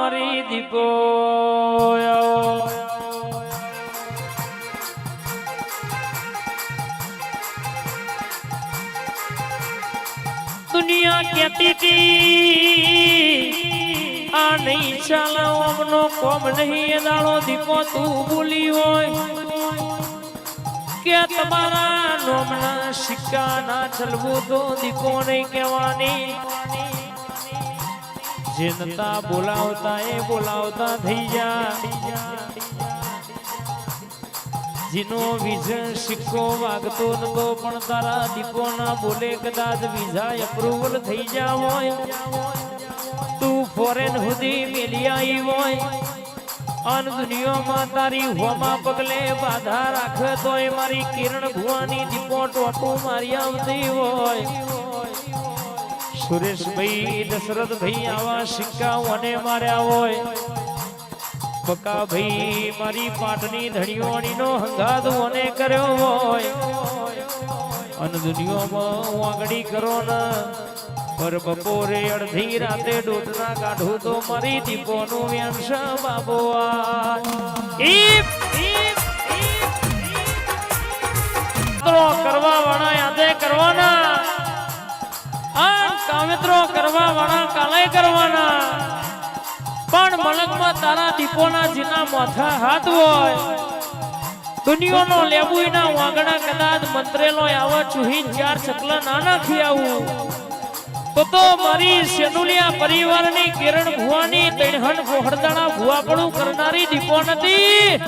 મારી દીપો દુનિયા કહેતી હતી આ નહીં ચાલે ઓમનો કોમ નહીં એ દાડો દીપો તું ભૂલી હોય કે તમારા નોમના સિક્કા ના ચલવું તો દીપો નહીં કહેવાની જનતા બોલાવતા એ બોલાવતા થઈ જા જીનો વિઝન સિક્કો વાગતો નતો પણ તારા દીપો ના બોલે કદાચ વિઝા અપ્રુવલ થઈ જા હોય તું ફોરેન સુધી મેલી આવી હોય અન દુનિયામાં તારી હોમાં પગલે બાધા રાખે તો એ મારી કિરણ ભુવાની દીપો ટોટું મારી આવતી હોય સુરેશભાઈ દશરથભાઈ આવા સિક્કાઓને માર્યા હોય બકા ભાઈ મારી પાટની ધણીઓણીનો હંગાત મને કર્યો હોય અન દુનિયામાં વાગડી કરો ના પર બપોરે અડધી રાતે ડોટના કાઢું તો મારી દીપોનું વ્યંશ બાબો કરવા વાળા યાદે કરવાના કામિત્રો કરવા વાળા કાલે કરવાના પણ મલકમાં તારા દીપોના જીના માથા હાથ હોય દુનિયાનો લેબુઈના વાગડા કદાચ મંત્રેલો આવા ચૂહી ચાર ચકલા ના નાખી આવું તો મારી સેનુલિયા પરિવારની કિરણ ભુવાની તૈણહન ફોહરદાણા ભુવાપણું કરનારી દીપો નથી